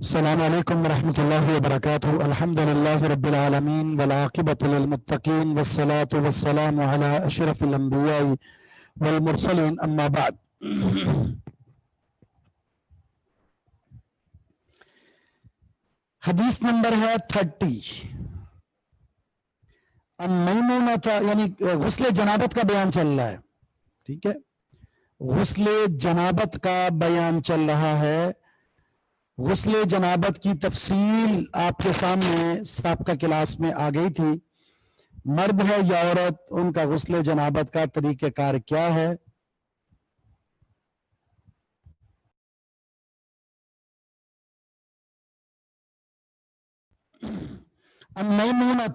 السلام علیکم ورحمۃ اللہ وبرکاتہ۔ الحمد للہ رب العالمین والعاقبۃ للمتقین والصلاة والسلام علی اشرف الانبیاء والمرسلین، اما بعد۔ حدیث نمبر ہے 30۔ یعنی غسل جنابت کا بیان چل رہا ہے، ٹھیک ہے، غسل جنابت کا بیان چل رہا ہے۔ غسل جنابت کی تفصیل آپ کے سامنے سابقہ کلاس میں آ گئی تھی۔ مرد ہے یا عورت، ان کا غسل جنابت کا طریقہ کار کیا ہے۔ میمونہ،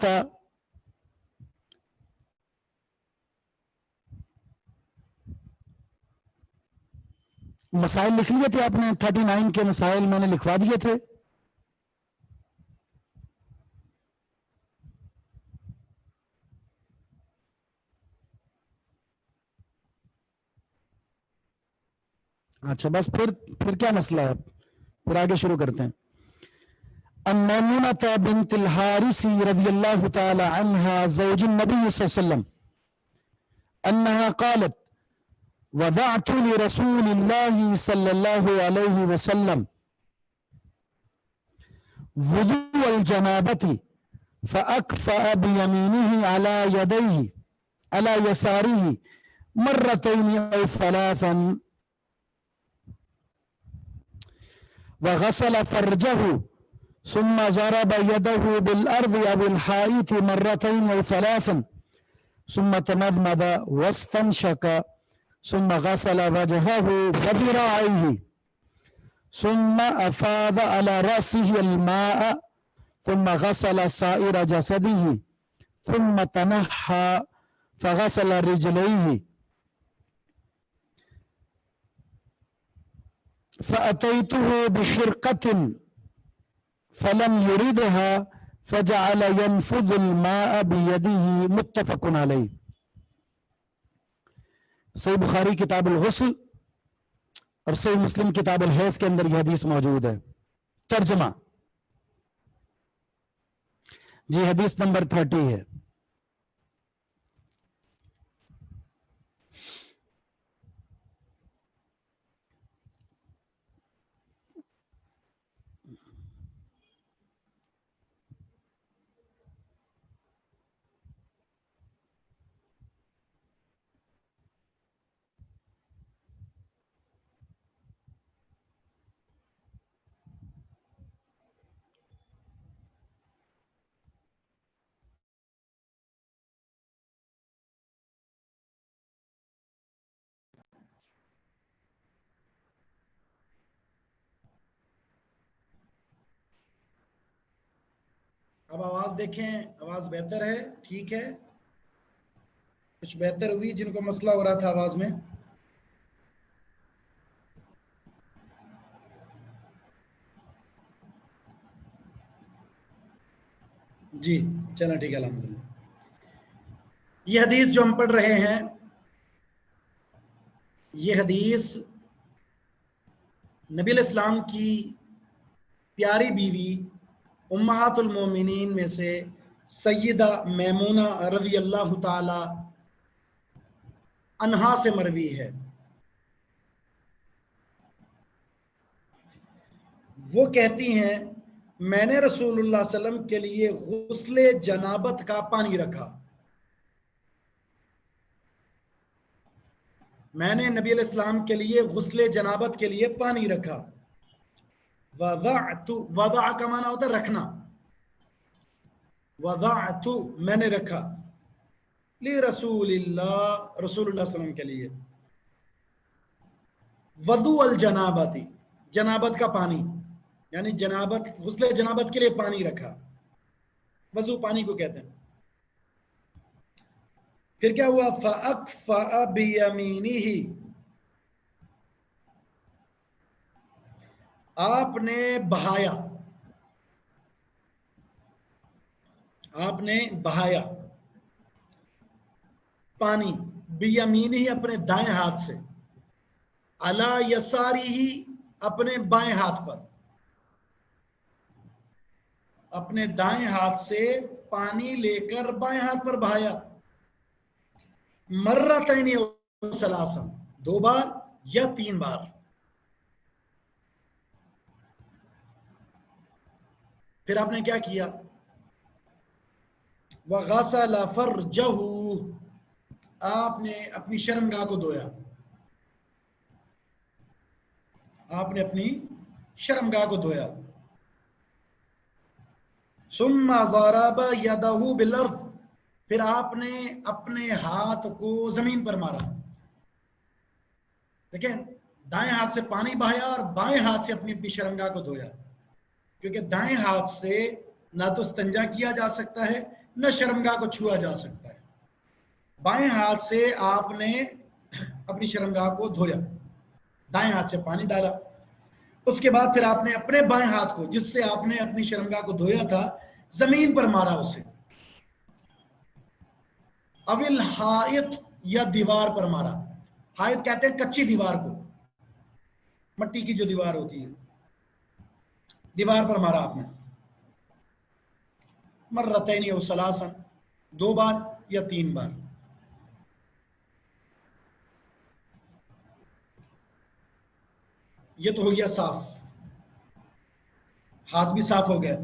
مسائل لکھ لیے تھے آپ نے؟ 39 کے مسائل میں نے لکھوا دیے تھے۔ اچھا، بس پھر کیا مسئلہ ہے؟ پھر آگے شروع کرتے ہیں۔ میمونہ بنت الحارث رضی اللہ تعالی عنہا زوج النبی صلی اللہ علیہ وسلم انہا قالت وضعت لرسول اللہ صلی اللہ علیہ وسلم وضوء الجنابة فأكفأ بيمينه على يساره مرتين أو ثلاثا وغسل فرجه ثم ضرب يده بالأرض أو الحائط مرتين أو ثلاثا ثم تمضمض واستنشق ثم غسل وجهه وذراعيه ثم أفاض على رأسه الماء ثم غسل سائر جسده ثم تنحى فغسل رجليه فأتيته بخرقة فلم يردها فجعل ينفذ الماء بيده، متفق علیہ۔ صحیح بخاری کتاب الغسل اور صحیح مسلم کتاب الحیض کے اندر یہ حدیث موجود ہے۔ ترجمہ جی، حدیث نمبر 30 ہے۔ اب آواز دیکھیں، آواز بہتر ہے؟ ٹھیک ہے، کچھ بہتر ہوئی؟ جن کو مسئلہ ہو رہا تھا آواز میں؟ جی چلیں، ٹھیک ہے، الحمدللہ۔ یہ حدیث جو ہم پڑھ رہے ہیں، یہ حدیث نبی علیہ السلام کی پیاری بیوی امہات المومنین میں سے سیدہ میمونہ رضی اللہ تعالی عنہا سے مروی ہے۔ وہ کہتی ہیں، میں نے رسول اللہ صلی اللہ علیہ وسلم کے لیے غسل جنابت کا پانی رکھا۔ میں نے نبی علیہ السلام کے لیے غسل جنابت کے لیے پانی رکھا۔ وضع کا معنی ہوتا ہے رکھنا، وضعت میں نے رکھا، لرسول اللہ رسول اللہ صلی اللہ علیہ وسلم کے لیے، وضوء الجنابتی جنابت کا پانی، یعنی جنابت غسل جنابت کے لیے پانی رکھا۔ وضو پانی کو کہتے ہیں۔ پھر کیا ہوا؟ فَأَكْفَأَ بِيَمِينِهِ، آپ نے بہایا، آپ نے بہایا پانی، بیمینہ اپنے دائیں ہاتھ سے، علی یساری ہی اپنے بائیں ہاتھ پر، अपने दाएं हाथ से पानी लेकर बाएं हाथ पर बहाया, मर्रतैन औ सलासन, 2 बार या 3 बार। फिर आपने क्या किया, वग़सल फरजहू, आपने अपनी शर्मगाह को धोया, आपने अपनी शर्मगाह को धोया। सुम्मा ज़रब यदहू बिल अर्ज़, फिर आपने अपने हाथ को जमीन पर मारा। देखिए, दाएं हाथ से पानी बहाया और बाएं हाथ से अपनी अपनी शर्मगाह को धोया, क्योंकि दाएं हाथ से ना तो इस्तिंजा किया जा सकता है, न शर्मगाह को छुआ जा सकता है। बाएं हाथ से आपने अपनी शर्मगाह को धोया, दाएं हाथ से पानी डाला, उसके बाद फिर आपने अपने बाएं हाथ को, जिससे आपने अपनी शर्मगाह को धोया था, जमीन पर मारा उसे, अविल हायत, या दीवार पर मारा। हायत कहते हैं कच्ची दीवार को, मट्टी की जो दीवार होती है, दीवार पर मारा आपने। मर्रतैन औ सलासन, 2 बार या 3 बार। ये तो हो गया साफ, हाथ भी साफ हो गया।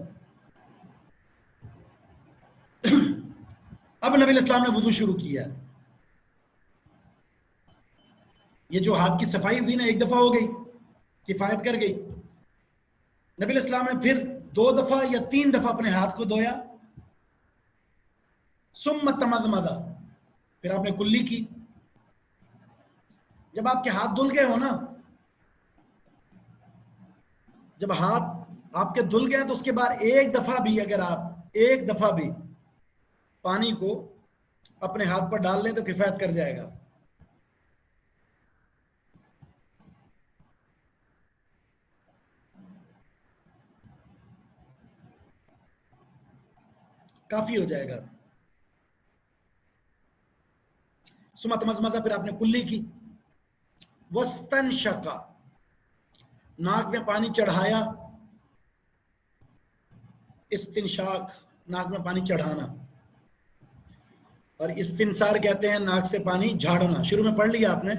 अब नबी इस्लाम ने वुजू शुरू किया। ये जो हाथ की सफाई हुई ना, 1 दफा हो गई, किफायत कर गई। नबी इस्लाम ने फिर 2 दफा या 3 दफा अपने हाथ को धोया। सुम्मा तमदमदा, फिर आपने कुल्ली की। जब आपके हाथ धुल गए हो ना, जब हाथ आपके धुल गए तो उसके बाद 1 दफा भी, अगर आप 1 दफा भी पानी को अपने हाथ पर डाल लें तो किफायत कर जाएगा। काफी हो जाएगा। सुमत मजमजा, फिर आपने कुल्ली की। वस्तन शका, नाक में पानी चढ़ाया। इस्तिनशाक, नाक में पानी चढ़ाना, और इस्तिनसार कहते हैं नाक से पानी झाड़ना। शुरू में पढ़ लिया आपने,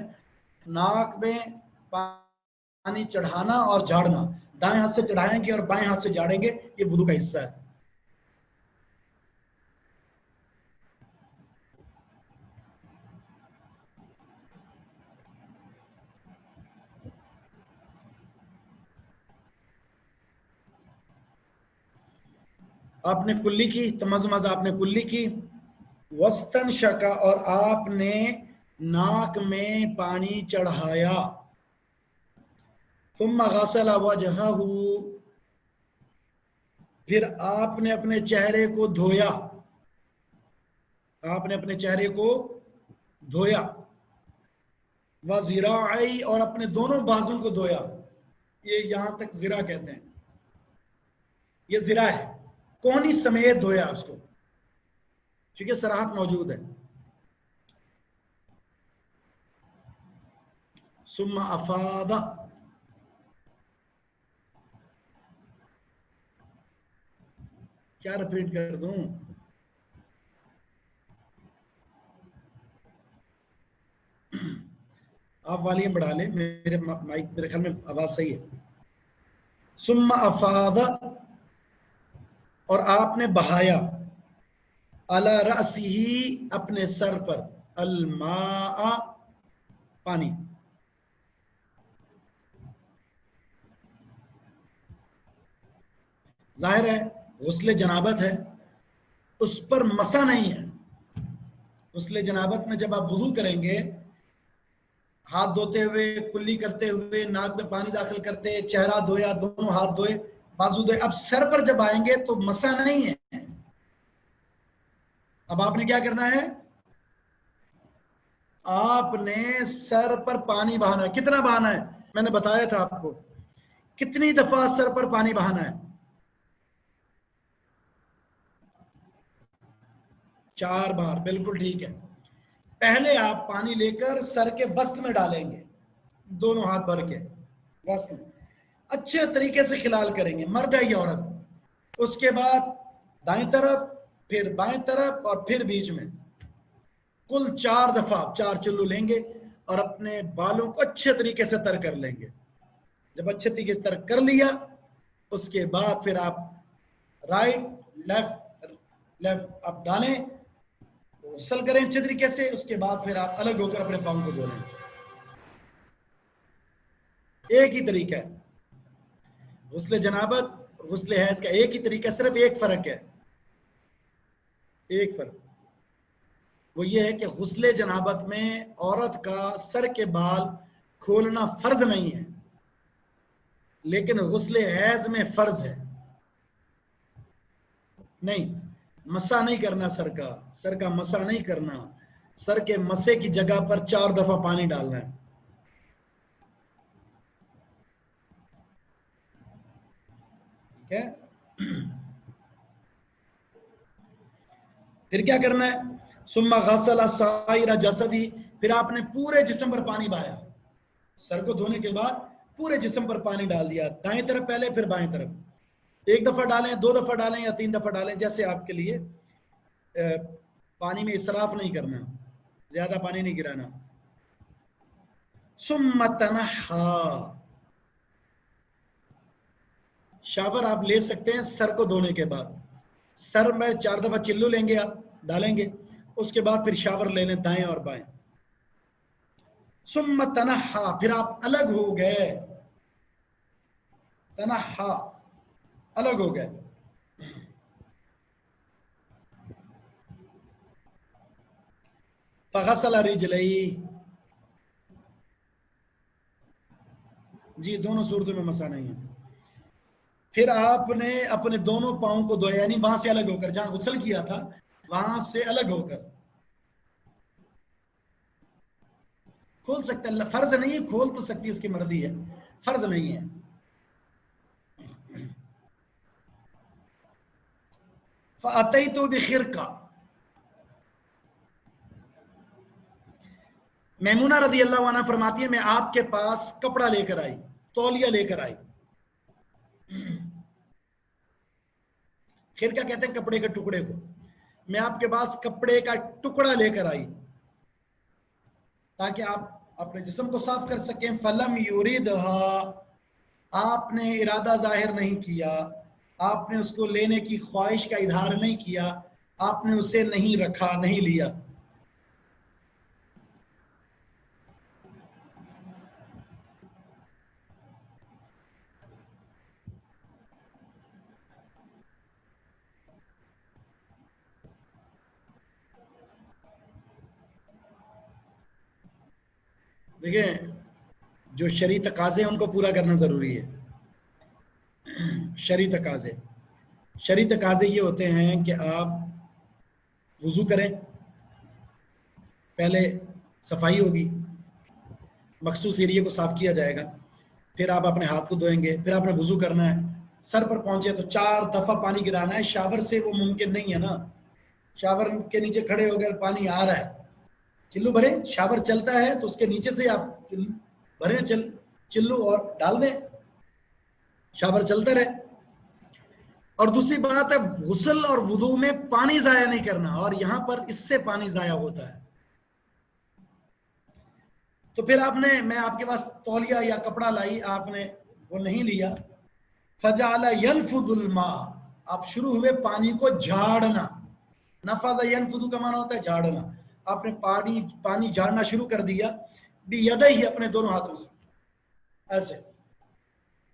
नाक में पानी चढ़ाना और झाड़ना। दाएं हाथ से चढ़ाएंगे और बाएं हाथ से झाड़ेंगे, ये वुदू का हिस्सा है। आपने कुल्ली की, तमज़मज़ आपने कुल्ली की। वस्तन शका, और आपने नाक में पानी चढ़ाया। थुम्मा गसला वजहहू, फिर आपने अपने चेहरे को धोया, आपने अपने चेहरे को धोया। वज़िराई, और अपने दोनों बाजू को धोया। ये यहां तक ज़िरा कहते हैं, ये ज़िरा है, कोहनी समेत धोया उसको, क्योंकि सराहत मौजूद है। सुम्मा अफादा, क्या रिपीट कर दूं, आप वॉल्यूम बढ़ा ले, मेरे माइक, मेरे ख्याल में आवाज सही है। सुम्मा अफादा, और आपने बहाया। अला रअसिही, अपने सर पर। अलमा, पानी। जाहिर है गुस्ले जनाबत है, उस पर मसा नहीं है। गुस्ले जनाबत में जब आप वुदू करेंगे, हाथ धोते हुए, कुल्ली करते हुए, नाक में पानी दाखिल करते, चेहरा धोया, दोनों हाथ धोए, बाजू धोए, अब सर पर जब आएंगे तो मसा नहीं है। अब आपने क्या करना है, आपने सर पर पानी बहाना है। कितना बहाना है, मैंने बताया था आपको, कितनी दफा सर पर पानी बहाना है। 4 बार, बिल्कुल ठीक है। पहले आप पानी लेकर सर के वस्त में डालेंगे, दोनों हाथ भर के वस्त में, अच्छे तरीके से खिलाल करेंगे, मर्द है या औरत, उसके बाद दाएं तरफ, फिर बाएं तरफ और फिर बीच में, कुल 4 दफा आप 4 चुल्लू लेंगे और अपने बालों को अच्छे तरीके से तर कर लेंगे। जब अच्छे तरीके से तर कर लिया, उसके बाद फिर आप राइट लेफ्ट लेफ्ट आप डालें, गुसल करें अच्छे तरीके से। उसके बाद फिर आप अलग होकर अपने पाँव को धो लें। एक ही तरीका है गुस्ले जनाबत, गुस्ले हैज का एक ही तरीका, सिर्फ एक फर्क है, एक फर्क वो ये है कि गुस्ले जनाबत में औरत का सर के बाल खोलना फर्ज नहीं है, लेकिन गुस्ले हैज में फर्ज है। नहीं, मसा नहीं करना सर का मसा नहीं करना, सर के मसे की जगह पर 4 दफा पानी डालना है। ठीक है। फिर क्या करना है, सुम्मा गसल साइरा जसदी, फिर आपने पूरे जिस्म पर पानी बहाया। सर को धोने के बाद पूरे जिस्म पर पानी डाल दिया, दाएं तरफ पहले फिर बाएं तरफ। 1 दफा डालें, 2 दफा डालें या 3 दफा डालें, जैसे आपके लिए। पानी में इसराफ नहीं करना, ज्यादा पानी नहीं गिराना। सुम्मा तनहा, शावर आप ले सकते हैं सर को धोने के बाद। सर में 4 दफा चिल्लू लेंगे, आप डालेंगे, उसके बाद फिर शावर ले लें दाएं और बाएं। सुम्मा तनहा, फिर आप अलग हो गए, तनहा अलग हो गए। फगसल रिजलई, जी दोनों सूरतों में मसा नहीं है। फिर आपने अपने दोनों पाँव को धोया, यानी वहां से अलग होकर, जहां गुसल किया था वहां से अलग होकर। खोल सकता है, फर्ज नहीं है, खोल तो सकती है, उसकी मर्जी है, फर्ज नहीं है। फ़अतई तो बिखिरका, मैमूना रजी अल्लाह अन्हा फरमाती है, मैं आपके पास कपड़ा लेकर आई, तौलिया लेकर आई। खिरका कहते हैं कपड़े के टुकड़े को। मैं आपके पास कपड़े का टुकड़ा लेकर आई ताकि आप अपने जिस्म को साफ कर सकें। फलम युरिदहा, आपने इरादा जाहिर नहीं किया, आपने उसको लेने की ख्वाहिश का इजहार नहीं किया, आपने उसे नहीं रखा, नहीं लिया। देखिए, जो शरई तकाजे हैं उनको पूरा करना जरूरी है। शरई तकाजे, शरई तकाजे ये होते हैं कि आप वुजू करें, पहले सफाई होगी, मखसूस एरिया को साफ किया जाएगा, फिर आप अपने हाथ को धोएंगे, फिर आपने वुजू करना है, सर पर पहुंचे तो 4 दफा पानी गिराना है। शावर से वो मुमकिन नहीं है ना, शावर के नीचे खड़े हो गए, पानी आ रहा है, चिल्लू भरे, शावर चलता है तो उसके नीचे से आप भरे चिल्लू और डाल दें, शावर चलता रहे। और दूसरी बात है, गुस्ल और वुदू में पानी जाया नहीं करना, और यहां पर इससे पानी जाया होता है। तो फिर आपने, मैं आपके पास तौलिया या कपड़ा लाई, आपने वो नहीं लिया। फजाला यनफुदुल मा, आप शुरू हुए पानी को झाड़ना। नफाजा यनफुदु का माना होता है झाड़ना। आपने पानी पानी झाड़ना शुरू कर दिया, भी यदे ही, अपने दोनों हाथों से, ऐसे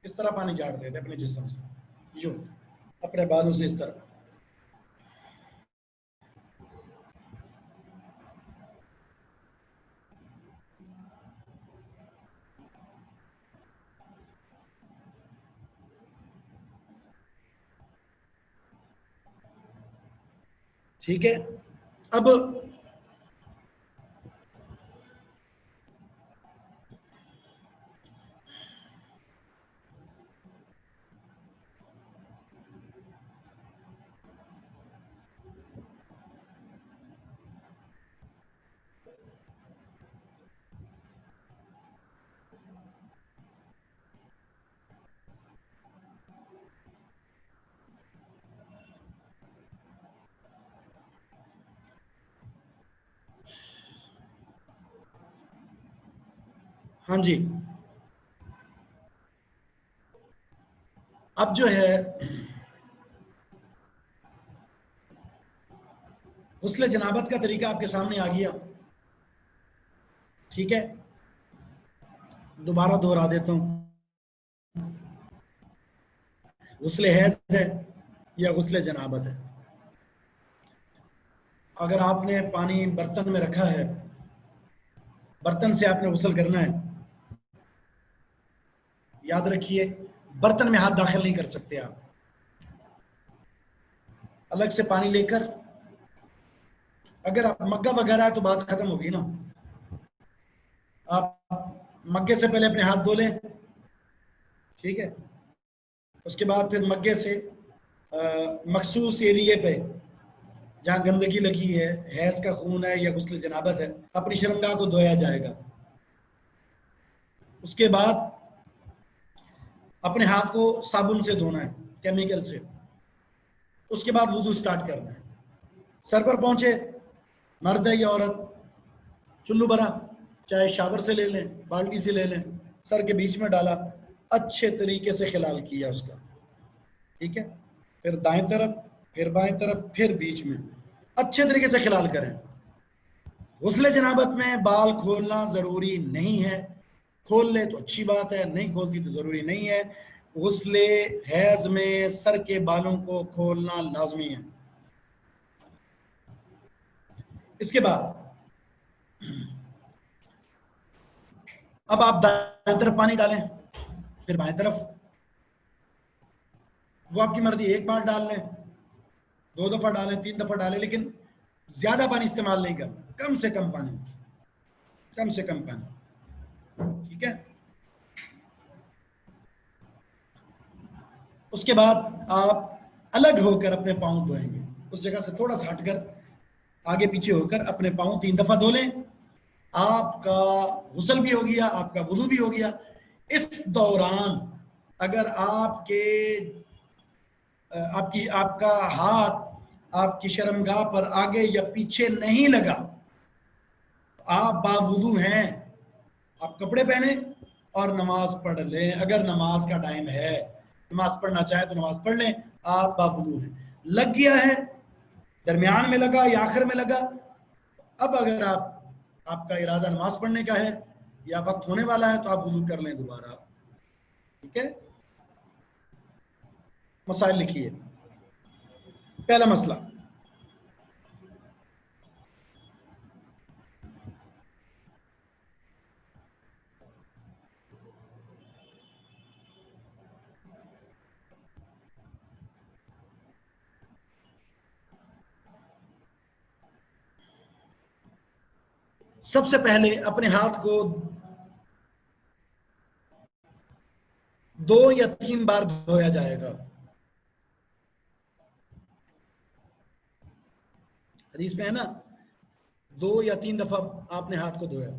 इस तरह पानी झाड़ देते अपने जिस्म से, यूं अपने बालों से इस तरह। ठीक है। अब हाँ जी, अब जो है गुस्ल जनाबत का तरीका आपके सामने आ गया, ठीक है। दोबारा दोहरा देता हूं, गुस्ल हैज है या गुस्ल जनाबत है। अगर आपने पानी बर्तन में रखा है, बर्तन से आपने गुस्ल करना है, याद रखिए बर्तन में हाथ दाखिल नहीं कर सकते आप। अलग से पानी लेकर, अगर आप मग्गा वगैरह है तो बात खत्म होगी ना। आप मग्गे से पहले अपने हाथ धो लें, ठीक है। उसके बाद फिर मग्गे से मखसूस एरिए पे जहाँ गंदगी लगी है, हैज का खून है या गुस्ल जनाबत है, अपनी शर्मगाह को धोया जाएगा। उसके बाद अपने हाथ को साबुन से धोना है, केमिकल से। उसके बाद वुदू स्टार्ट करना है। सर पर पहुंचे, मर्द है या औरत, चुल्लू भरा, चाहे शावर से ले लें, बाल्टी से ले लें, सर के बीच में डाला, अच्छे तरीके से खिलाल किया उसका, ठीक है। फिर दाएं तरफ, फिर बाएं तरफ, फिर बीच में, अच्छे तरीके से खिलाल करें। गुस्ले जनाबत में बाल खोलना जरूरी नहीं है, खोल ले तो अच्छी बात है, नहीं खोलती तो जरूरी नहीं है। गुस्ले हैज में सर के बालों को खोलना लाजमी है। इसके बाद अब आप दाएं तरफ पानी डालें, फिर बाएं तरफ, वो आपकी मर्जी, एक बार डाल लें, 2 दफा डालें, 3 दफा डालें, लेकिन ज्यादा पानी इस्तेमाल नहीं करना, कम से कम पानी, कम से कम पानी, ठीक है। उसके बाद आप अलग होकर अपने पाँव धोएंगे, उस जगह से थोड़ा सा हटकर आगे पीछे होकर अपने पाँव 3 दफा धो लें। आपका गुस्ल भी हो गया, आपका वुदू भी हो गया। इस दौरान अगर आपका हाथ आपकी शर्मगाह पर आगे या पीछे नहीं लगा, आप बावुदू हैं, आप कपड़े पहने और नमाज पढ़ लें। अगर नमाज का टाइम है, नमाज पढ़ना चाहे तो नमाज पढ़ लें, आप बावुदू हैं। लग गया है, दरमियान में लगा या आखिर में लगा, अब अगर आपका इरादा नमाज पढ़ने का है या वक्त होने वाला है तो आप वुदू कर लें दोबारा, ठीक है। मसाइल लिखिए। पहला मसला, सबसे पहले अपने हाथ को 2 या 3 बार धोया जाएगा। हदीस में है ना, 2 या 3 दफा आपने हाथ को धोया।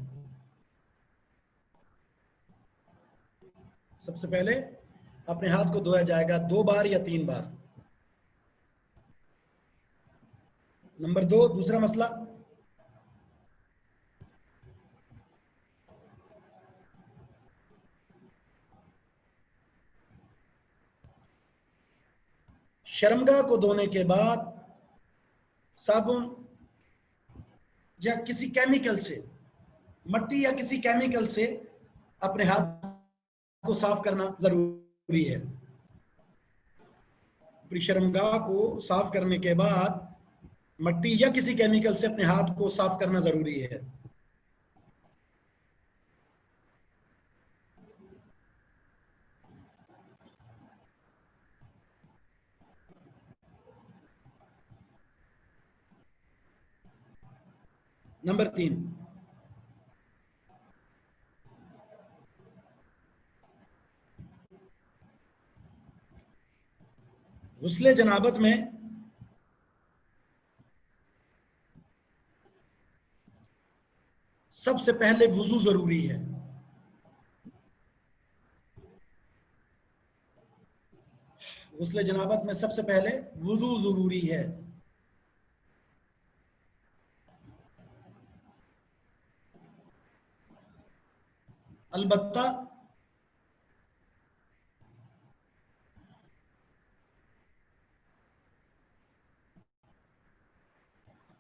सबसे पहले अपने हाथ को धोया जाएगा 2 बार या 3 बार। नंबर 2, दूसरा मसला, शर्मगाह को धोने के बाद साबुन या किसी केमिकल से, मट्टी या किसी केमिकल से अपने हाथ को साफ करना जरूरी है। अपनी शर्मगाह को साफ करने के बाद मट्टी या किसी केमिकल से अपने हाथ को साफ करना जरूरी है। नंबर 3, गुस्ले जनाबत में सबसे पहले वुजू जरूरी है। गुस्ले जनाबत में सबसे पहले वुजू जरूरी है। البتہ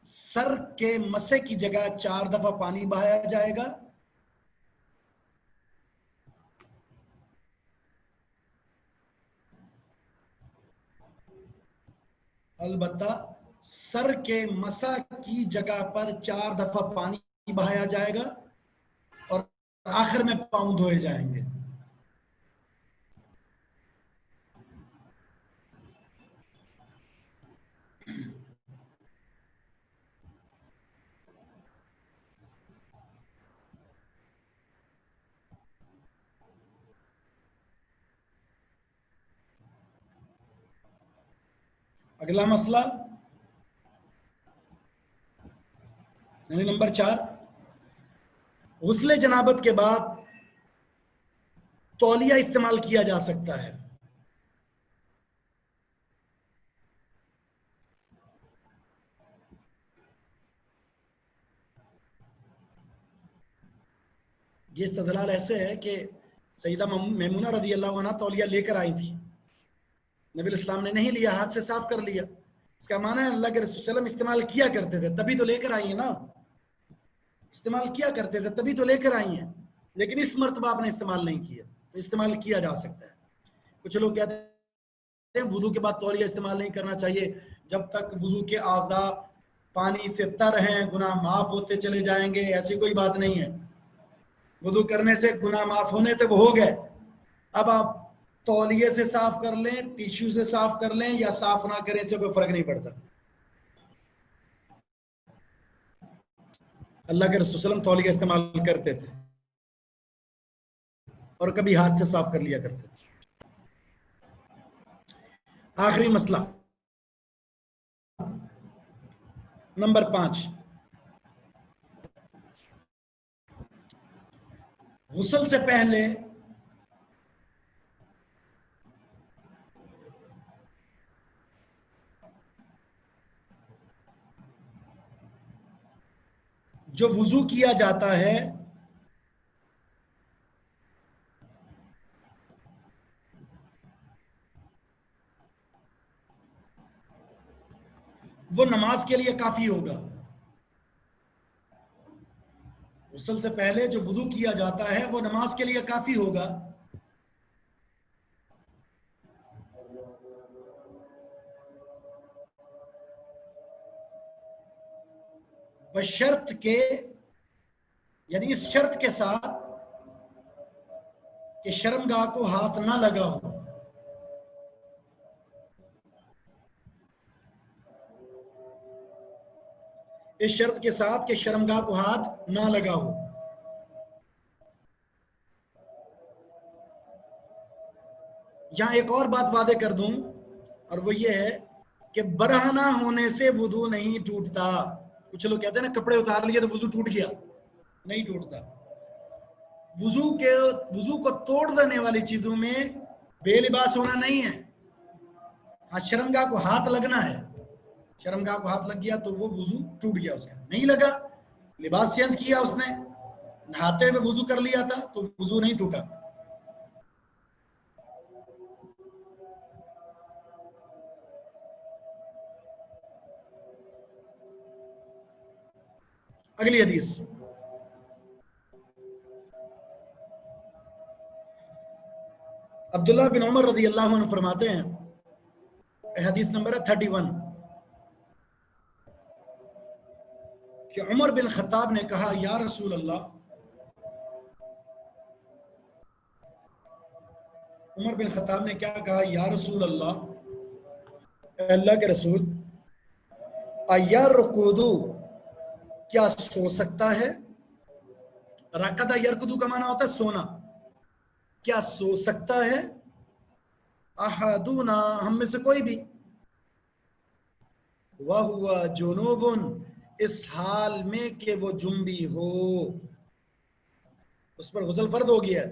سر کے مسے کی جگہ 4 دفعہ پانی بہایا جائے گا، البتہ سر کے مسا کی جگہ پر 4 دفعہ پانی بہایا جائے گا اور آخر میں پاؤں دھوئے جائیں گے۔ اگلا مسئلہ یعنی نمبر 4، غسل جنابت کے بعد تولیہ استعمال کیا جا سکتا ہے۔ یہ استدلال ایسے ہے کہ سیدہ میمونہ رضی اللہ عنہ تولیہ لے کر آئی تھی، نبی الاسلام نے نہیں لیا، ہاتھ سے صاف کر لیا۔ اس کا معنی ہے اللہ کے رسول صلی اللہ علیہ وسلم استعمال کیا کرتے تھے، تبھی تو لے کر آئی ہیں نا، استعمال کیا کرتے تھے تبھی تو لے کر آئی ہیں، لیکن اس مرتبہ آپ نے استعمال نہیں کیا، تو استعمال کیا جا سکتا ہے۔ کچھ لوگ کہتے ہیں وضو کے بعد تولیہ استعمال نہیں کرنا چاہیے، جب تک وضو کے اعضاء پانی سے تر ہیں گناہ معاف ہوتے چلے جائیں گے۔ ایسی کوئی بات نہیں ہے، وضو کرنے سے گناہ معاف ہونے تھے وہ ہو گئے، اب آپ تولیے سے صاف کر لیں، ٹیشو سے صاف کر لیں یا صاف نہ کریں، سے کوئی فرق نہیں پڑتا۔ اللہ کے رسول صلی اللہ علیہ وسلم تولیہ استعمال کرتے تھے اور کبھی ہاتھ سے صاف کر لیا کرتے تھے۔ آخری مسئلہ نمبر 5، غسل سے پہلے جو وضو کیا جاتا ہے وہ نماز کے لیے کافی ہوگا۔ غسل سے پہلے جو وضو کیا جاتا ہے وہ نماز کے لیے کافی ہوگا، بشرط کے یعنی اس شرط کے ساتھ کہ شرمگاہ کو ہاتھ نہ لگا ہو۔ اس شرط کے ساتھ کہ شرمگاہ کو ہاتھ نہ لگا ہو۔ یہاں ایک اور بات واضح کر دوں، اور وہ یہ ہے کہ برہنہ ہونے سے وضو نہیں ٹوٹتا۔ کچھ لوگ کہتے ہیں نا کپڑے اتار لیے تو وضو ٹوٹ گیا، نہیں ٹوٹتا۔ وضو کو توڑ دینے والی چیزوں میں بے لباس ہونا نہیں ہے۔ ہاں شرمگاہ کو ہاتھ لگنا ہے، شرمگاہ کو ہاتھ لگ گیا تو وہ وضو ٹوٹ گیا، اس کا نہیں لگا، لباس چینج کیا اس نے، نہاتے ہوئے وضو کر لیا تھا تو وضو نہیں ٹوٹا۔ اگلی حدیث عبداللہ بن عمر رضی اللہ عنہ فرماتے ہیں، حدیث نمبر 31، کہ عمر بن خطاب نے کہا یا رسول اللہ، عمر بن خطاب نے کیا کہا؟ یا رسول اللہ، اے اللہ کے رسول، ایرقدو، کیا سو سکتا ہے؟ رقدہ یرقدو کا معنی ہوتا ہے سونا، کیا سو سکتا ہے؟ احدنا، ہم میں سے کوئی بھی، وَهُوَ جُنُوبٌ، اس حال میں کہ وہ جنبی ہو، اس پر غسل فرض ہو گیا ہے،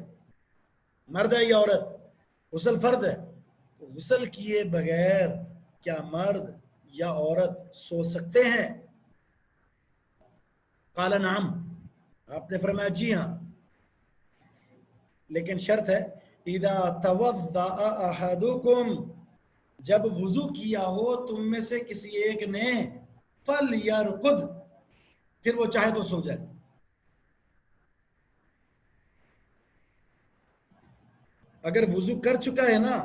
مرد ہے یا عورت، غسل فرض ہے، غسل کیے بغیر کیا مرد یا عورت سو سکتے ہیں؟ قال نعم، آپ نے فرمایا جی ہاں۔ لیکن شرط ہے اذا توضأ احدکم، جب وضو کیا ہو تم میں سے کسی ایک نے، فلیرقد، پھر وہ چاہے تو سو جائے. اگر وضو کر چکا ہے نا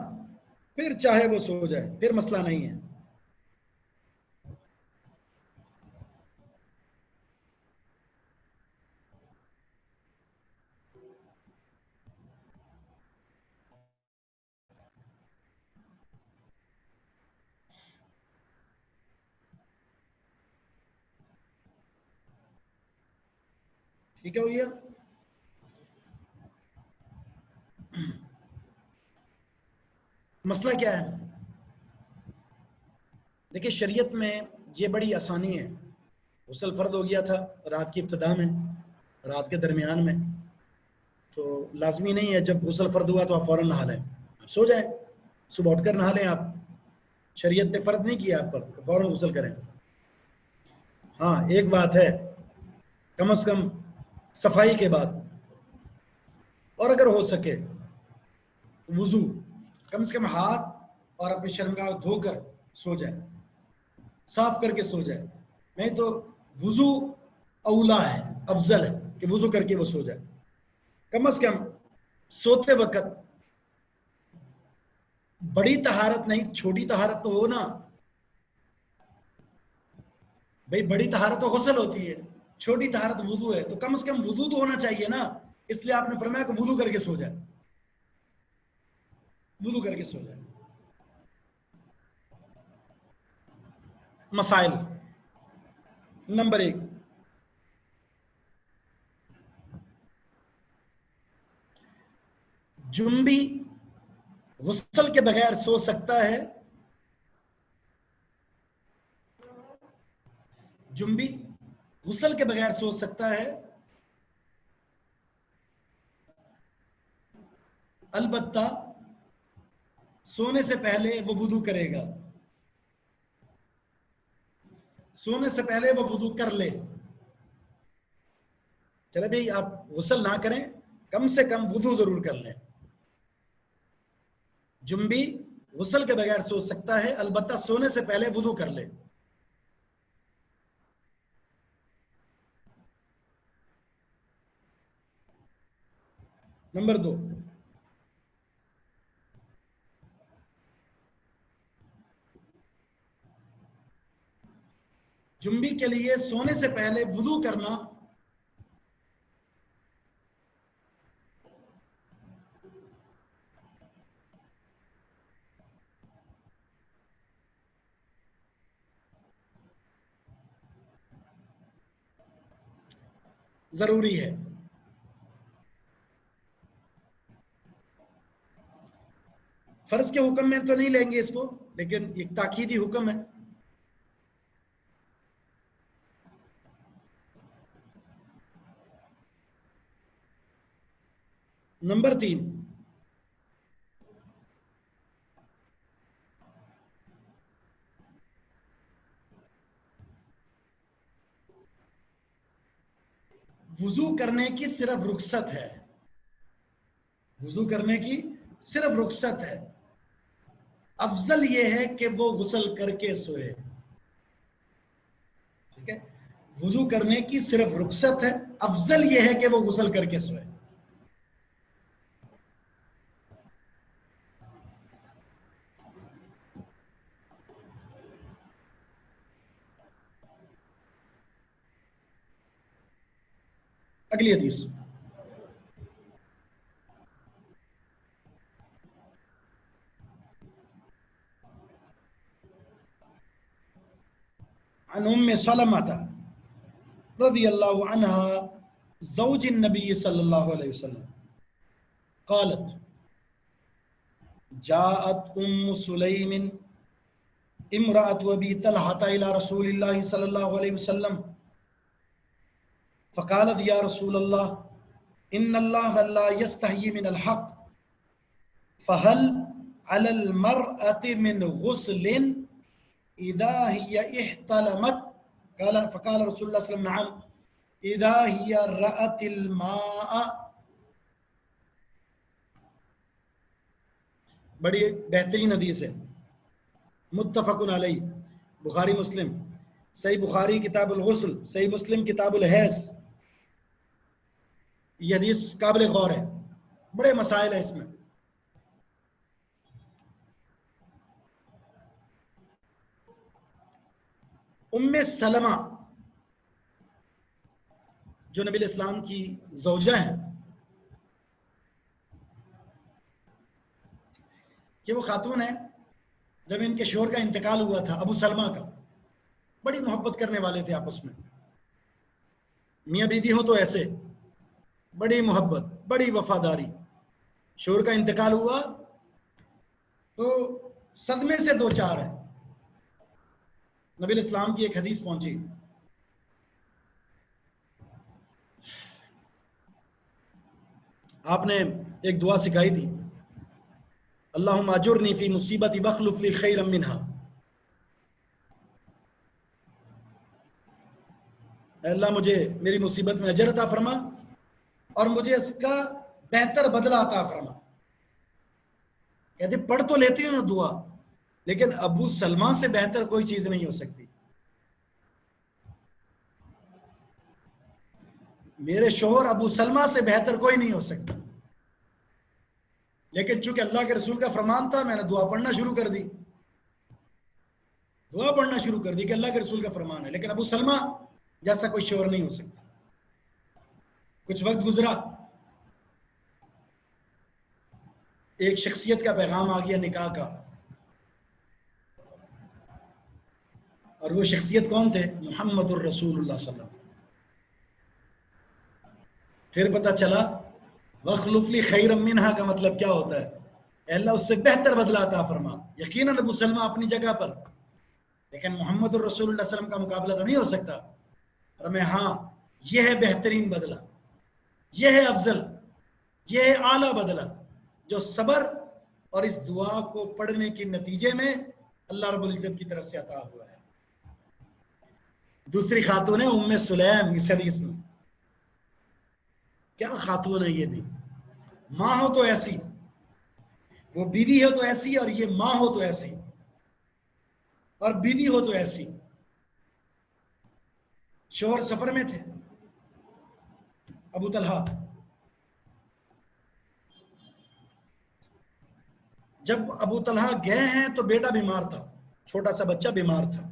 پھر چاہے وہ سو جائے، پھر مسئلہ نہیں ہے. ٹھیک ہے بھیا. مسئلہ کیا ہے؟ دیکھیں شریعت میں یہ بڑی آسانی ہے. غسل فرض ہو گیا تھا رات کی ابتدا میں، رات کے درمیان میں، تو لازمی نہیں ہے جب غسل فرض ہوا تو آپ فوراً نہا لیں، آپ سو جائیں، صبح اٹھ کر نہا لیں. آپ شریعت نے فرض نہیں کیا آپ پر فوراً غسل کریں. ہاں ایک بات ہے، کم از کم صفائی کے بعد، اور اگر ہو سکے وضو، کم سے کم ہاتھ اور اپنی شرمگاہ دھو کر سو جائے، صاف کر کے سو جائے. نہیں تو وضو اولا ہے، افضل ہے کہ وضو کر کے وہ سو جائے. کم از کم سوتے وقت بڑی طہارت نہیں چھوٹی طہارت تو ہو نا بھائی. بڑی طہارت تو غسل ہوتی ہے، چھوٹی طہارت وضو ہے، تو کم از کم وضو تو ہونا چاہیے نا. اس لیے آپ نے فرمایا کہ وضو کر کے سو جائے، وضو کر کے سو جائے. مسائل نمبر 1، جنبی غسل کے بغیر سو سکتا ہے؟ جنبی غسل کے بغیر سو سکتا ہے؟ البتہ سونے سے پہلے وہ وضو کرے گا، سونے سے پہلے وہ وضو کر لے. چلے بھائی آپ غسل نہ کریں، کم سے کم وضو ضرور کر لیں. جنبی غسل کے بغیر سو سکتا ہے، البتہ سونے سے پہلے وضو کر لے. نمبر 2، جنبی کے لیے سونے سے پہلے وضو کرنا ضروری ہے. فرض کے حکم میں تو نہیں لیں گے اس کو، لیکن ایک تاکیدی حکم ہے. نمبر 3، وضو کرنے کی صرف رخصت ہے، وضو کرنے کی صرف رخصت ہے. افضل یہ ہے کہ وہ غسل کر کے سوئے. ٹھیک ہے، وضو کرنے کی صرف رخصت ہے، افضل یہ ہے کہ وہ غسل کر کے سوئے. اگلی حدیث، عن ام سلمة رضی اللہ عنہ زوج النبی صلی اللہ علیہ وسلم قالت جاءت ام سلیم امرأة ابی طلحة الى رسول اللہ صلی اللہ علیہ وسلم فقالت یا رسول اللہ ان اللہ لا يستحيي من الحق فهل على المرأة من غسل اذا هي احتلمت؟ فقال رسول اللہ صلی اللہ علیہ وسلم نعم اذا هي رأت الماء बड़ी बेहतरीन हदीस है, मुत्तफ़क़ुन अलैह, बुखारी मुस्लिम, सही बुखारी किताबुल गुस्ल, सही मुस्लिम किताबुल हैज़। ये हदीस काबिल गौर है, बड़े मसाइल है इसमें। उम्मे सलमा जो नबी इस्लाम की ज़ौजा हैं, कि वो खातून है, जब इनके शोहर का इंतकाल हुआ था अबू सलमा का, बड़ी मोहब्बत करने वाले थे आपस में, मियाँ बीवी हो तो ऐसे, बड़ी मोहब्बत, बड़ी वफादारी। शोहर का इंतकाल हुआ तो सदमे से दो चार है। नबी इस्लाम की एक हदीस पहुंची, आपने एक दुआ सिखाई थी, अल्लाहुम्मा अजुरनी फी मुसीबती वख्लुफ ली खैरम मिनहा। अल्लाह मुझे मेरी मुसीबत में अजर अता फरमा और मुझे इसका बेहतर बदला अता फरमा। कहते पढ़ तो लेती हूँ ना दुआ, लेकिन अबू सलमा से बेहतर कोई चीज नहीं हो सकती। मेरे शोहर अबू सलमा से बेहतर कोई नहीं हो सकता। लेकिन चूंकि अल्लाह के रसूल का फरमान था, मैंने दुआ पढ़ना शुरू कर दी, दुआ पढ़ना शुरू कर दी कि अल्लाह के रसूल का फरमान है। लेकिन अबू सलमा जैसा कोई शोहर नहीं हो सकता। कुछ वक्त गुजरा, एक शख्सियत का पैगाम आ गया निकाह का, और वो शख्सियत कौन थे? मुहम्मदुर रसूलुल्लाह सल्लल्लाहु अलैहि वसल्लम। फिर पता चला वख्लुफली खैरम मिनहा का मतलब क्या होता है? अल्लाह उससे बेहतर बदला अता फरमा। यकीनन अबू सलमा अपनी जगह पर, लेकिन मुहम्मदुर रसूलुल्लाह सल्लल्लाहु अलैहि वसल्लम का मुकाबला तो नहीं हो सकता। और मैं, हाँ, यह है बेहतरीन बदला, यह है अफजल, यह है आला बदला, जो सबर और इस दुआ को पढ़ने के नतीजे में अल्लाह रब्बुल इज्जत की तरफ से अता हुआ है। दूसरी खातून है उम्मे सुलैम। इस हदीस में क्या खातून है ये भी, माँ हो तो ऐसी, वो बीवी हो तो ऐसी, और ये माँ हो तो ऐसी, और बीवी हो तो ऐसी। शोहर सफर में थे, अबू तलहा। जब अबू तलहा गए हैं तो बेटा बीमार था, छोटा सा बच्चा बीमार था।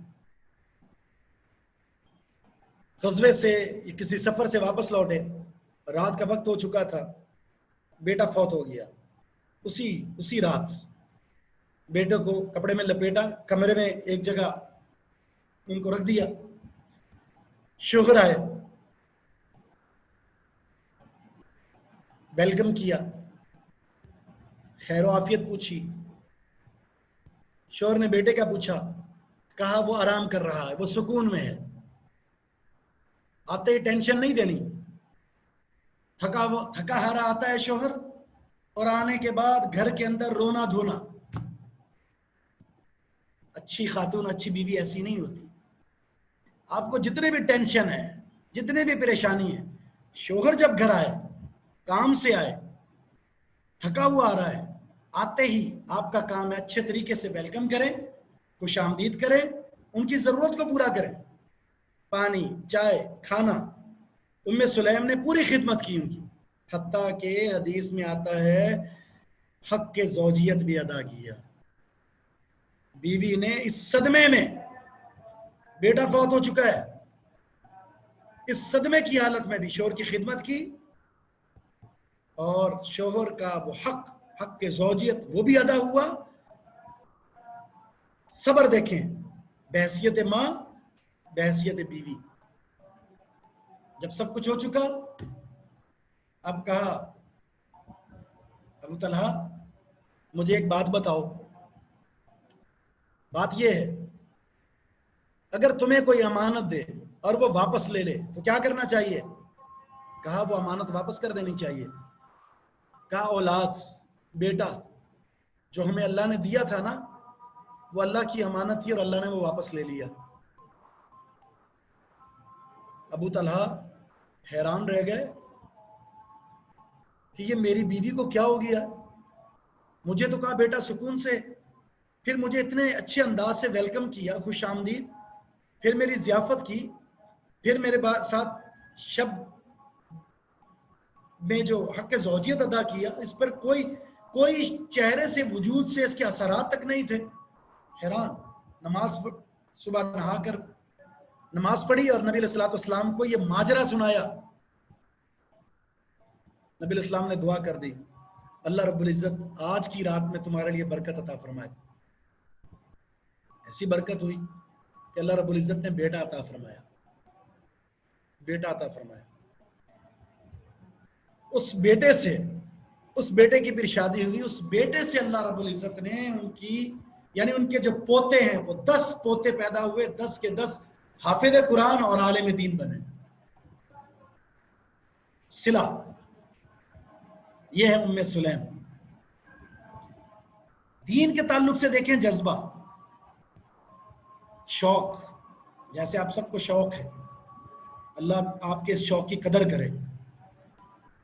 गज़वे से किसी सफर से वापस लौटे, रात का वक्त हो चुका था, बेटा फौत हो गया। उसी रात बेटे को कपड़े में लपेटा, कमरे में एक जगह उनको रख दिया। शोहर आए, वेलकम किया, खैर आफियत पूछी। शोहर ने बेटे का पूछा, कहा वो आराम कर रहा है, वो सुकून में है। आते ही टेंशन नहीं देनी। थका हारा आता है शोहर, और आने के बाद घर के अंदर रोना धोना। अच्छी खातून, अच्छी बीवी ऐसी नहीं होती। आपको जितने भी टेंशन है, जितने भी परेशानी है, शोहर जब घर आए, काम से आए, थका हुआ आ रहा है, आते ही आपका काम है अच्छे तरीके से वेलकम करें, खुशामदीद करें, उनकी जरूरत को पूरा करें। पानी, चाय, खाना। उम्मे सुलैम ने पूरी खिदमत की उनकी, हत्ता के हदीस में आता है हक के ज़ौजियत भी अदा किया। बीवी ने इस सदमे में, बेटा फौत हो चुका है, इस सदमे की हालत में भी शोहर की खिदमत की, और शोहर का वो हक के ज़ौजियत वो भी अदा हुआ। सबर देखें, बहैसियत माँ, बहैसियत बीवी। जब सब कुछ हो चुका, अब कहा, अबू तलहा मुझे एक बात बताओ। बात यह है, अगर तुम्हें कोई अमानत दे और वो वापस ले ले तो क्या करना चाहिए? कहा वो अमानत वापस कर देनी चाहिए। कहा औलाद, बेटा जो हमें अल्लाह ने दिया था ना, वो अल्लाह की अमानत थी और अल्लाह ने वो वापस ले लिया। अबू तलहा हैरान रह गए कि ये मेरी बीवी को क्या हो गया। मुझे तो कहा बेटा सुकून से, फिर मुझे इतने अच्छे अंदाज से वेलकम किया, खुश आमदीद, फिर मेरी ज़ियाफत की, फिर मेरे साथ शब में जो हक़ ज़ौजियत अदा किया, इस पर कोई चेहरे से वजूद से इसके असरात तक नहीं थे। हैरान। नमाज सुबह नहाकर नमाज पढ़ी और नबी अलैहिस्सलातु वस्सलाम को ये माजरा सुनाया। नबी अलैहिस्सलाम ने दुआ कर दी, अल्लाह रब्बुल इज़्ज़त आज की रात में तुम्हारे लिए बरकत अता फरमाए। ऐसी बरकत हुई कि अल्लाह रब्बुल इज़्ज़त ने बेटा अता फरमाया, बेटा अता फरमाया। उस बेटे की फिर शादी हुई। उस बेटे से अल्लाह रब्बुल इज़्ज़त ने यानी उनके जो पोते हैं वो 10 पोते पैदा हुए, 10 के 10 हाफिज कुरान और आलिम दीन बने। सिला ये है उम्मे सुलैम। दीन के ताल्लुक से देखें जज्बा, शौक, जैसे आप सबको शौक है, अल्लाह आपके इस शौक की कदर करे,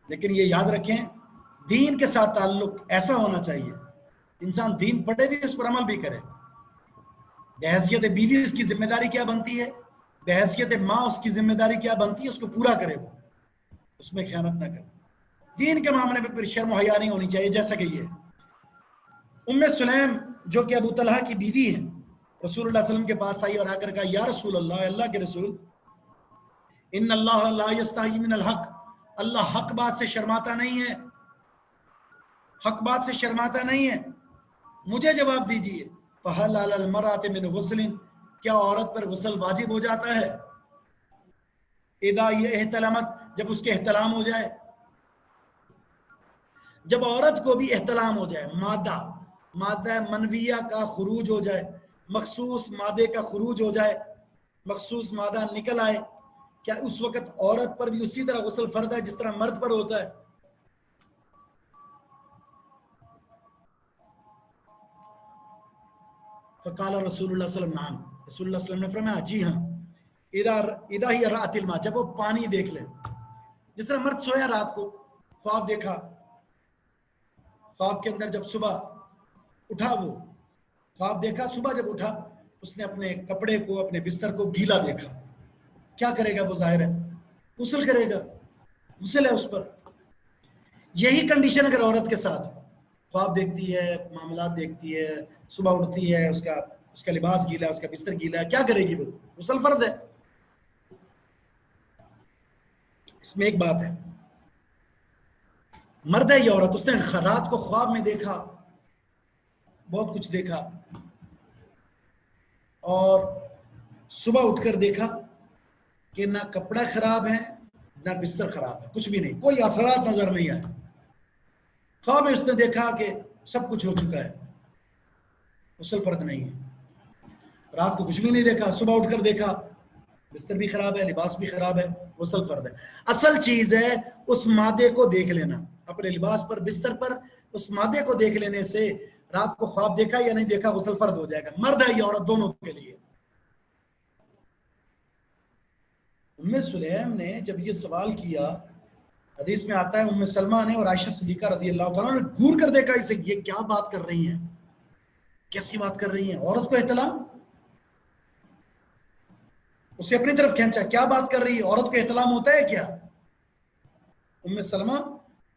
लेकिन ये याद रखें दीन के साथ ताल्लुक ऐसा होना चाहिए इंसान दीन पढ़े भी, इस पर अमल भी करे। बहैसियत बीवी उसकी जिम्मेदारी क्या बनती है, बहैसियत माँ उसकी जिम्मेदारी क्या बनती है, उसको पूरा करे, वो उसमें खयानत ना करे। दीन के मामले में फिर शर्म हया नहीं होनी चाहिए। जैसा कि ये उम्मे सुलैम जो कि अबू तलहा की बीवी है, रसूलुल्लाह सल्लल्लाहु अलैहि वसल्लम के पास आई और आकर कहा, या रसूल अल्लाह, अल्लाह के रसूल, इन्नल्लाह ला यस्तही मिनल हक, अल्लाह हक बात से शर्माता नहीं है, हक बात से शर्माता नहीं है, मुझे जवाब दीजिए। फहल अलल मरअति मिन गुस्लिन, क्या औरत पर गुस्ल वाजिब हो जाता है? इदा ये एहतलामत, जब उसके एहतलाम हो जाए, जब औरत को भी एहतलाम हो जाए, मादा मनविया का खुरूज हो जाए, मखसूस मादे का खुरूज हो जाए, मखसूस मादा निकल आए, क्या उस वक्त औरत पर भी उसी तरह गुस्ल फर्ज है जिस तरह मर्द पर होता है? फ़क़ाल रसूलुल्लाह सल्लल्लाहु अलैहि वसल्लम, रसूलुल्लाह सल्लल्लाहु अलैहि वसल्लम ने फरमाया, जी हाँ, इदा ही रातिल मा, जब वो पानी देख ले, जिस तरह मर्द सोया रात को, ख्वाब देखा, ख्वाब के अंदर जब सुबह उठा, वो ख्वाब देखा, सुबह जब उठा उसने अपने कपड़े को, अपने बिस्तर को गीला देखा, क्या करेगा वो? जाहिर है गुस्ल करेगा, गुस्ल है उस पर। यही कंडीशन अगर औरत के साथ, ख्वाब देखती है, मामलात देखती है, सुबह उठती है, उसका लिबास गीला है, उसका बिस्तर गीला है, क्या करेगी वो? गुस्ल फर्ज है। इसमें एक बात है, मर्द है या औरत, उसने रात को ख्वाब में देखा, बहुत कुछ देखा, और सुबह उठकर देखा कि ना कपड़ा खराब है ना बिस्तर खराब है, कुछ भी नहीं, कोई असरात नजर नहीं आए। ख्वाब में उसने देखा कि सब कुछ हो चुका है, गुस्ल फर्ज नहीं है। रात को कुछ भी नहीं देखा, सुबह उठकर देखा बिस्तर भी खराब है, लिबास भी खराब है, गुस्ल फर्ज है। असल चीज है उस मादे को देख लेना, अपने लिबास पर, बिस्तर पर उस मादे को देख लेने से रात को ख्वाब देखा या नहीं देखा गुस्ल फर्ज हो जाएगा, मर्द है या औरत दोनों के लिए। उम्मे सुलैम ने जब ये सवाल किया, हदीस में आता है उम्मे सलमा ने और आयशा सिद्दीका रज़ी अल्लाह तआला ने घूर कर देखा इसे, ये क्या बात कर रही हैं, कैसी बात कर रही हैं? औरत को एहतलाम, उसे अपनी तरफ खींचा, क्या बात कर रही है, औरत को एहतलाम होता है क्या? उम्मे सलमा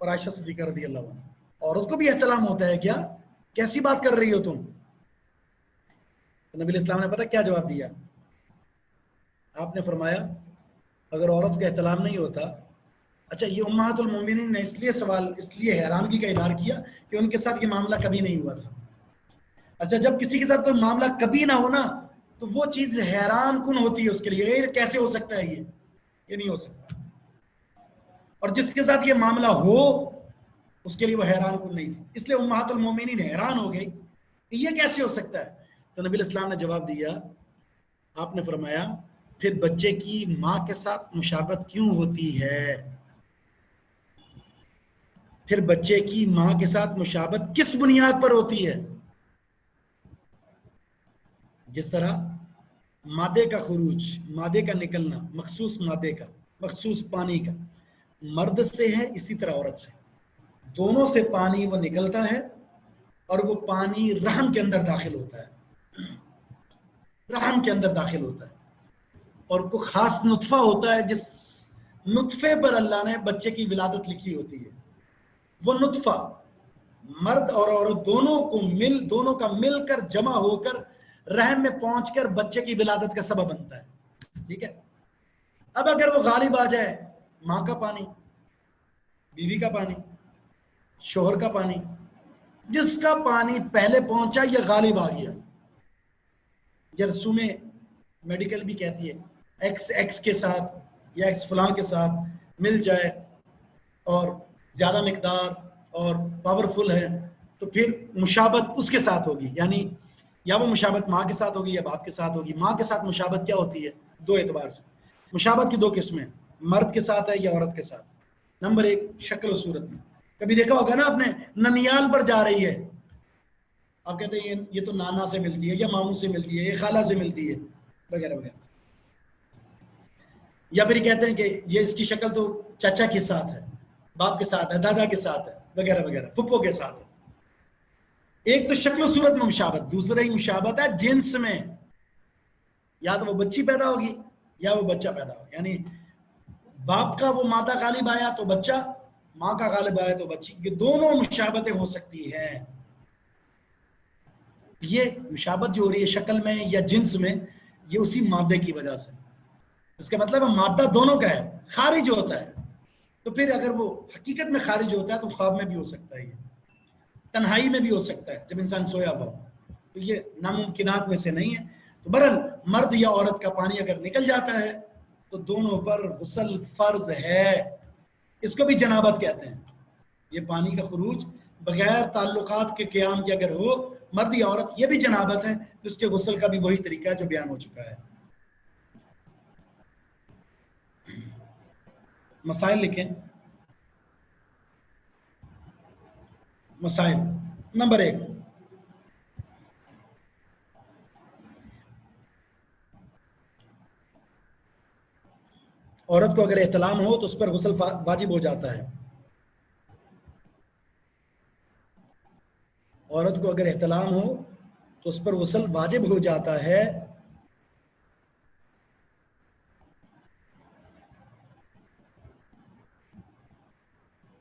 और आयशा सिद्दीका रज़ी अल्लाह अन्हा, औरत को भी एहतलाम होता है क्या? कैसी बात कर रही हो तुम? तो नबी इस्लाम ने पता क्या जवाब दिया? आपने फरमाया अगर औरत को एहतलाम नहीं होता, अच्छा ये उम्महातुल मोमिनीन ने इसलिए हैरानगी का इजहार किया कि उनके साथ ये मामला कभी नहीं हुआ था। अच्छा, जब किसी के साथ कोई मामला कभी ना हो ना, तो वो चीज हैरान कुन होती है उसके लिए, ये कैसे हो सकता है, ये नहीं हो सकता। और जिसके साथ ये मामला हो उसके लिए वो हैरान कुन नहीं थी, इसलिए उम्महातुल मोमिनीन हैरान हो गई कि ये कैसे हो सकता है। तो नबी इस्लाम ने जवाब दिया, आपने फरमाया फिर बच्चे की माँ के साथ मुशाबत क्यों होती है? फिर बच्चे की माँ के साथ मुशाबत किस बुनियाद पर होती है? जिस तरह मादे का खुरूज, मादे का निकलना, मखसूस मादे का, मखसूस पानी का मर्द से है, इसी तरह औरत से, दोनों से पानी वो निकलता है اور وہ پانی رحم کے اندر داخل ہوتا ہے، رحم کے اندر داخل ہوتا ہے، اور کوئی خاص نطفہ ہوتا ہے جس نطفے پر اللہ نے بچے کی ولادت لکھی ہوتی ہے. وہ نطفہ مرد اور عورت دونوں کا مل کر جمع ہو کر رحم میں پہنچ کر بچے کی ولادت کا سبب بنتا ہے. ٹھیک ہے. اب اگر وہ غالب آ جائے، ماں کا پانی، بیوی کا پانی، شوہر کا پانی، جس کا پانی پہلے پہنچا یہ غالب آ گیا، یہ رسومیں میڈیکل بھی کہتی ہے ایکس کے ساتھ یا ایکس فلاں کے ساتھ مل جائے اور زیادہ مقدار اور پاورفل ہے تو پھر مشابت اس کے ساتھ ہوگی، یعنی یا وہ مشابت ماں کے ساتھ ہوگی یا باپ کے ساتھ ہوگی. ماں کے ساتھ مشابت کیا ہوتی ہے؟ دو اعتبار سے مشابت کی دو قسمیں، مرد کے ساتھ ہے یا عورت کے ساتھ. نمبر ایک، شکل و صورت میں. کبھی دیکھا ہوگا نا آپ نے، ننیال پر جا رہی ہے، آپ کہتے ہیں یہ تو نانا سے ملتی ہے یا ماموں سے ملتی ہے، یہ خالہ سے ملتی ہے، وغیرہ وغیرہ. یا پھر کہتے ہیں کہ یہ اس کی شکل تو چچا کے ساتھ ہے، باپ کے ساتھ ہے، دادا کے ساتھ ہے، وغیرہ وغیرہ، پھپھو کے ساتھ ہے. ایک تو شکل و صورت میں مشابت، دوسرا ہی مشابت ہے جنس میں. یا تو وہ بچی پیدا ہوگی یا وہ بچہ پیدا ہوگا، یعنی باپ کا وہ مادہ غالب آیا تو بچہ، ماں کا غالب آیا تو بچی. یہ دونوں مشابتیں ہو سکتی ہیں. یہ مشابت جو ہو رہی ہے شکل میں یا جنس میں، یہ اسی مادے کی وجہ سے. اس کا مطلب مادہ دونوں کا ہے، خارج ہوتا ہے. تو پھر اگر وہ حقیقت میں خارج ہوتا ہے تو خواب میں بھی ہو سکتا ہے، تنہائی میں بھی ہو سکتا ہے جب انسان سویا ہوا ہو. تو یہ ناممکنات میں سے نہیں ہے. تو بہرحال مرد یا عورت کا پانی اگر نکل جاتا ہے تو دونوں پر غسل فرض ہے. اس کو بھی جنابت کہتے ہیں. یہ پانی کا خروج بغیر تعلقات کے قیام کے اگر ہو، مرد یا عورت، یہ بھی جنابت ہے. تو اس کے غسل کا بھی وہی طریقہ ہے جو بیان ہو چکا ہے. مسائل لکھیں. مسائل. نمبر 1، عورت کو اگر احتلام ہو تو اس پر غسل واجب ہو جاتا ہے. عورت کو اگر احتلام ہو تو اس پر غسل واجب ہو جاتا ہے.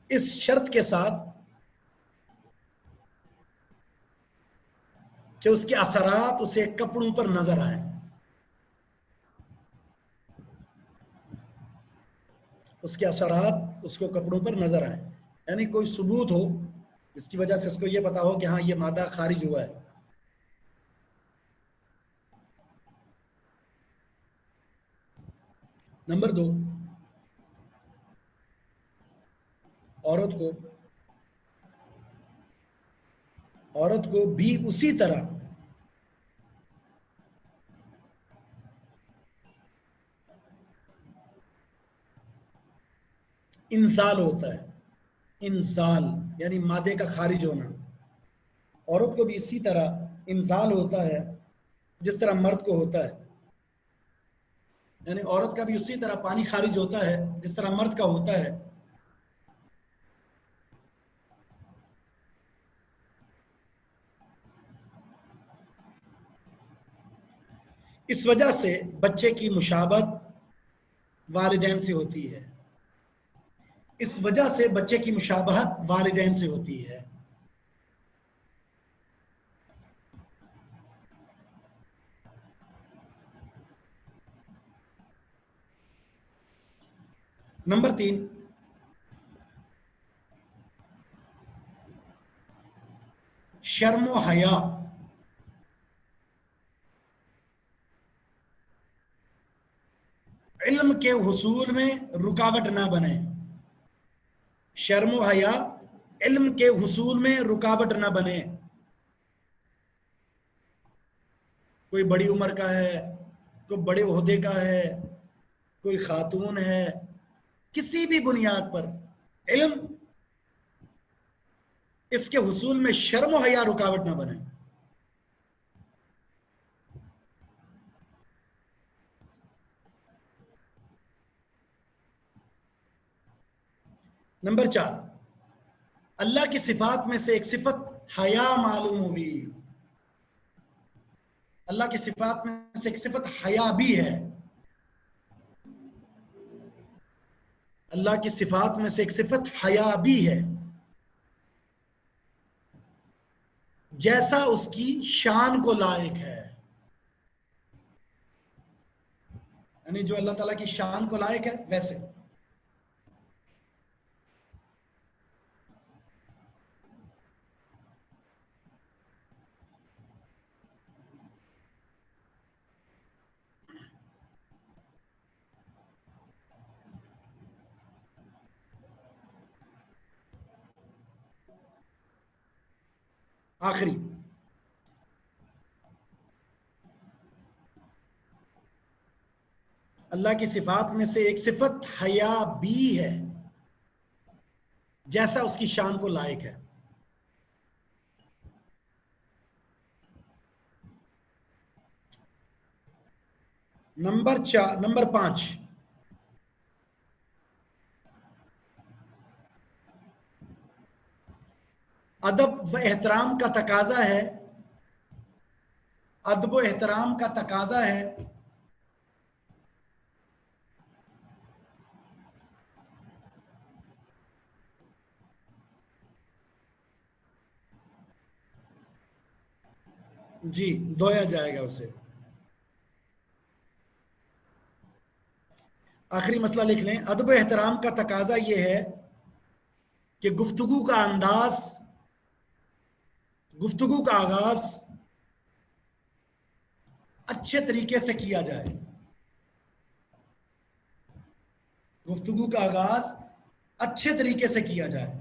اس شرط کے ساتھ کہ اس کے اثرات اسے کپڑوں پر نظر آئیں. اس کے اثرات اس کو کپڑوں پر نظر آئیں، یعنی کوئی ثبوت ہو جس کی وجہ سے اس کو یہ پتا ہو کہ ہاں یہ مادہ خارج ہوا ہے. نمبر 2، عورت کو بھی اسی طرح انزال ہوتا ہے. انزال یعنی مادے کا خارج ہونا. عورت کو بھی اسی طرح انزال ہوتا ہے جس طرح مرد کو ہوتا ہے. یعنی عورت کا بھی اسی طرح پانی خارج ہوتا ہے جس طرح مرد کا ہوتا ہے. اس وجہ سے بچے کی مشابت والدین سے ہوتی ہے. اس وجہ سے بچے کی مشابہت والدین سے ہوتی ہے. نمبر 3، شرم و حیا. علم کے حصول میں رکاوٹ نہ بنے. شرم و حیا علم کے حصول میں رکاوٹ نہ بنے. کوئی بڑی عمر کا ہے، کوئی بڑے عہدے کا ہے، کوئی خاتون ہے، کسی بھی بنیاد پر علم، اس کے حصول میں شرم و حیا رکاوٹ نہ بنے. نمبر 4، اللہ کی صفات میں سے ایک صفت हया मालूम हुई। अल्लाह की सिफात में से एक सिफत हया भी है। अल्लाह की सिफात में से एक सिफत हया भी है, जैसा उसकी शान को लायक है। यानी जो अल्लाह ताला की शान को लायक है वैसे। आखिरी, अल्लाह की सिफात में से एक सिफत हया भी है, जैसा उसकी शान को लायक है। नंबर 5, अदब व एहतराम का तकाजा है, अदब व एहतराम का तकाजा है जी, धोया जाएगा उसे। आखिरी मसला लिख लें, अदब व एहतराम का तकाजा यह है कि गुफ्तगू का अंदाज, गुफ्तगू का आगाज अच्छे तरीके से किया जाए। गुफ्तगू का आगाज अच्छे तरीके से किया जाए।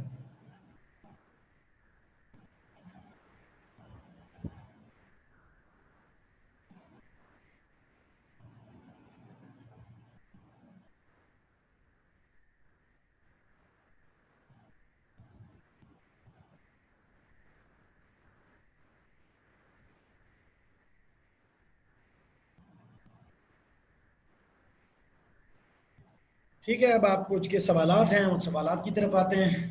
ठीक है, अब आप कुछ के सवालात हैं, उन सवालात की तरफ आते हैं।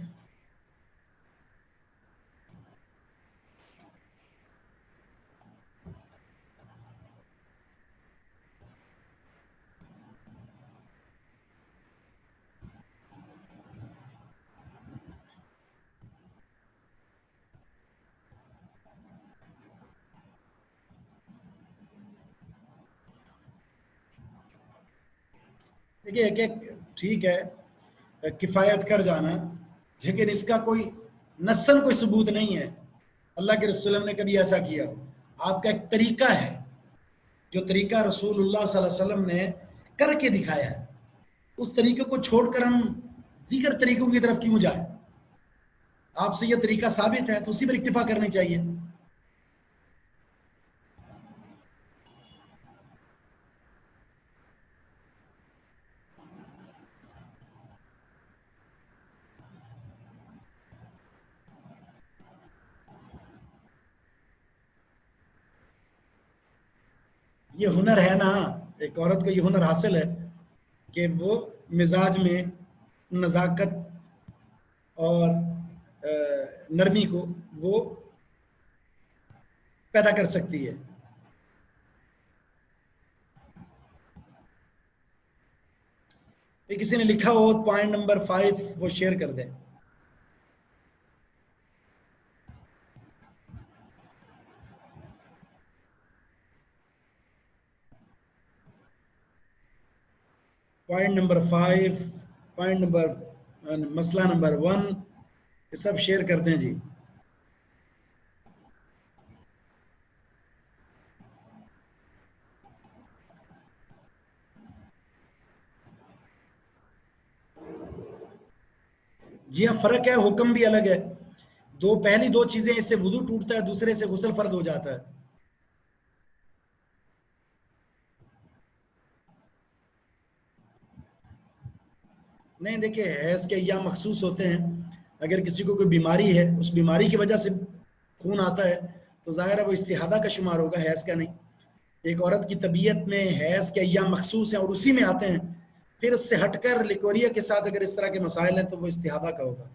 देखिए, एक एक ठीक है, किफ़ायत कर जाना, लेकिन इसका कोई नस्सन कोई सबूत नहीं है अल्लाह के रसूल ने कभी ऐसा किया। आपका एक तरीका है, जो तरीका रसूलुल्लाह सल्लल्लाहु अलैहि वसल्लम ने करके दिखाया है, उस तरीके को छोड़कर हम दीगर तरीकों की तरफ क्यों जाए? आपसे यह तरीका साबित है तो उसी पर इक्तिफा करनी चाहिए। ये हुनर है ना, एक औरत को ये हुनर हासिल है कि वो मिजाज में नज़ाकत और नरमी को वो पैदा कर सकती है। ये किसी ने लिखा हो पॉइंट नंबर 5 वो शेयर कर दें। पॉइंट नंबर 5, पॉइंट नंबर, मसला नंबर 1, ये सब शेयर करते हैं जी। जी हाँ, फर्क है, हुक्म भी अलग है। पहली दो चीजें, इससे वुजू टूटता है, दूसरे से गुस्ल फर्द हो जाता है। नहीं, देखिए, हैज के या मखसूस होते हैं। अगर किसी को कोई बीमारी है, उस बीमारी की वजह से खून आता है, तो जाहिर है वो इस्तिहादा का शुमार होगा, हैज का नहीं। एक औरत की तबीयत में हैज के अय्याम मखसूस हैं और उसी में आते हैं, फिर उससे हटकर लिकोरिया के साथ अगर इस तरह के मसाइल हैं तो वो इस्तिहादा का होगा।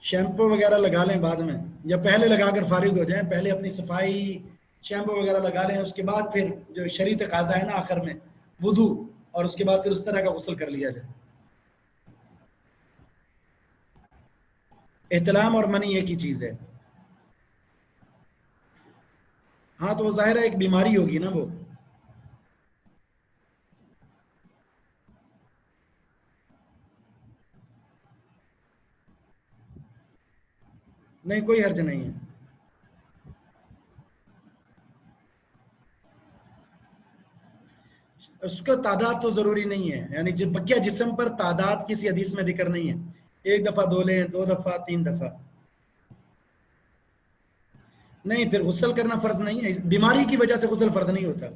شیمپو وغیرہ لگا لیں بعد میں، یا پہلے لگا کر فارغ ہو جائیں، پہلے اپنی صفائی شیمپو وغیرہ لگا لیں، اس کے بعد پھر جو شرعی تقاضا ہے نا آخر میں وضو، اور اس کے بعد پھر اس طرح کا غسل کر لیا جائے۔ احتلام اور منی ایک ہی چیز ہے۔ ہاں تو وہ ظاہر ہے ایک بیماری ہوگی نا وہ۔ نہیں کوئی حرج نہیں ہے۔ اس کا تعداد تو ضروری نہیں ہے، یعنی بقیہ جسم پر تعداد کسی حدیث میں ذکر نہیں ہے، ایک دفعہ دھو لیں، 2 دفعہ، 3 دفعہ۔ نہیں پھر غسل کرنا فرض نہیں ہے، بیماری کی وجہ سے غسل فرض نہیں ہوتا۔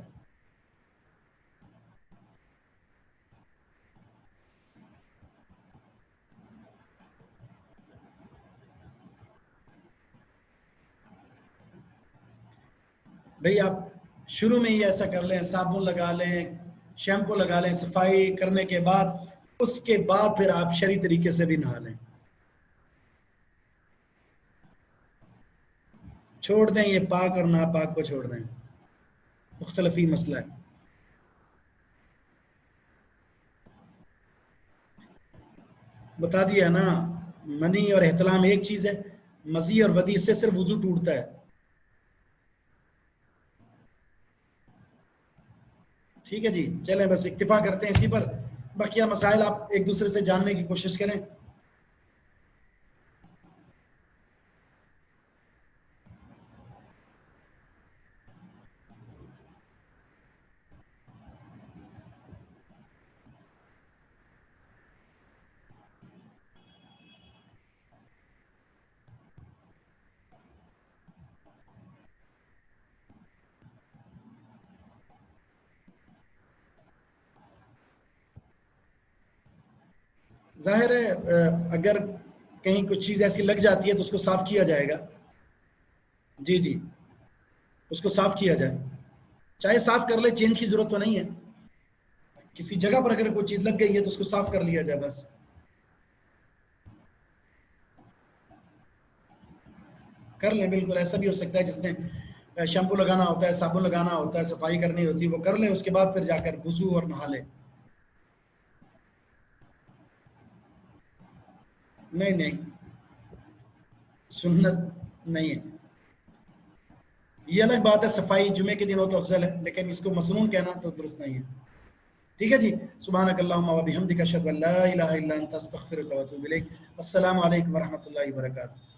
بھئی آپ شروع میں ہی ایسا کر لیں، صابن لگا لیں، شیمپو لگا لیں، صفائی کرنے کے بعد اس کے بعد پھر آپ شرعی طریقے سے بھی نہا لیں، چھوڑ دیں یہ پاک اور ناپاک کو چھوڑ دیں، مختلفی مسئلہ ہے۔ بتا دیا نا، منی اور احتلام ایک چیز ہے، مزی اور ودی سے صرف وضو ٹوٹتا ہے۔ ٹھیک ہے جی، چلیں بس اکتفا کرتے ہیں اسی پر، بقیہ مسائل آپ ایک دوسرے سے جاننے کی کوشش کریں۔ ظاہر ہے اگر کہیں کچھ چیز ایسی لگ جاتی ہے تو اس کو صاف کیا جائے گا، جی جی اس کو صاف کیا جائے، چاہے صاف کر لے، چینج کی ضرورت تو نہیں ہے، کسی جگہ پر اگر کوئی چیز لگ گئی ہے تو اس کو صاف کر لیا جائے بس۔ کر لیں بالکل، ایسا بھی ہو سکتا ہے جس نے شیمپو لگانا ہوتا ہے، صابن لگانا ہوتا ہے، صفائی کرنی ہوتی ہے، وہ کر لیں، اس کے بعد پھر جا کر وضو اور نہا لیں۔ نہیں نہیں سنت نہیں ہے، یہ الگ بات ہے، صفائی جمعے کے دن ہو تو افضل ہے، لیکن اس کو مسنون کہنا تو درست نہیں ہے۔ ٹھیک ہے جی، سبحانک اللہم و بحمدک اشہد ان لا الہ الا انت استغفرک و اتوب الیک۔ السلام علیکم ورحمۃ اللہ وبرکاتہ۔